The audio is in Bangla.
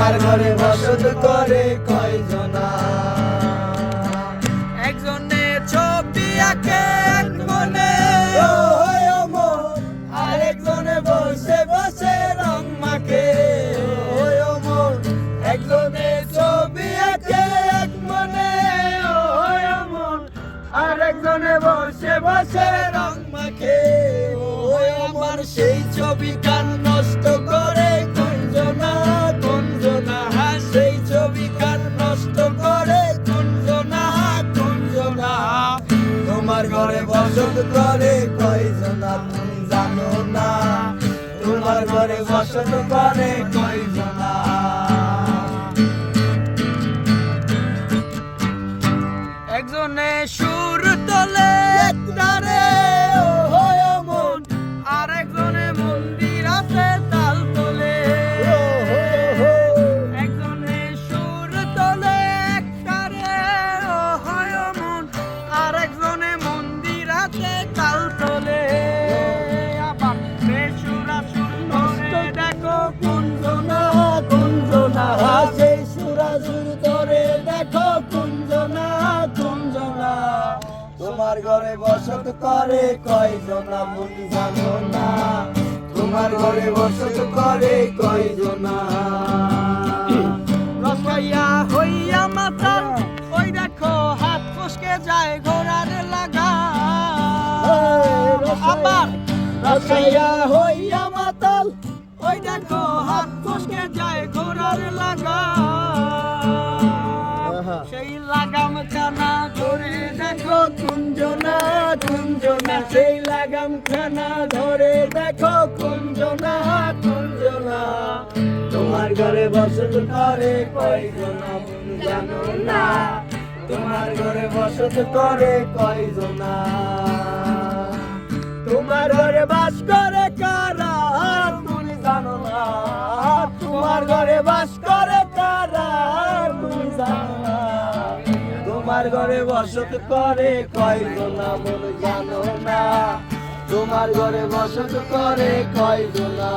তোমার ঘরে বসত করে কয়জনা? একজনে ছবি আঁকে এক মনে, আরেকজনে বসে বসে রং মাখে। একজনে ছবি আঁকে এক মনে, আরেকজনে বসে বসে রং মাখে। আবার সেই ছবি কান নষ্ট করে কুঞ্জনা কুঞ্জনা, সেই ছবি কান নষ্ট করে কুঞ্জনা কুঞ্জনা। তোমার ঘরে বসত করে কয়জনা তুমি জানো না? তোমার ঘরে বসত করে কয়জনা? একজনে সুর তোলে একটারে মন, আরেকজনে মন্দির আছে তাল তোলে। একজনে সুর তোলে একটারে হয় মন, আরেকজনে মন্দির আছে তাল তোলে। আবার বেসুরা সুর ধরে দেখো কুঞ্জনা কুঞ্জনা, সেই সুরাজুর ধরে দেখো কুঞ্জনা কুঞ্জনা। তোমার ঘরে বসত করে কয়জনা মন জানো না? তোমার ঘরে বসত করে কয়জনা? রসাইয়া হইয়া মাতাল, ওই দেখো হাত ফসকে যায় ঘোড়ার লাগা। আবার রসাইয়া হইয়া মাতাল, ওই দেখো হাত ফসকে যায় ঘোড়ার লাগা। সেই লাগাম খানা ধরে দেখো কুঞ্জনা কুঞ্জনা, সেই লাগাম খানা ধরে দেখো কুঞ্জনা কুঞ্জনা। তোমার ঘরে বসত করে কয়জনা মন জানো না? তোমার ঘরে বসত করে কয়জনা? তোমার ঘরে বাস করে কারা তুমি জানো না? তোমার ঘরে বাস করে কারা তুমি জানো না? তোমার ঘরে বসত করে কয়জনা মন জানো না? তোমার ঘরে বসত করে কয়জনা?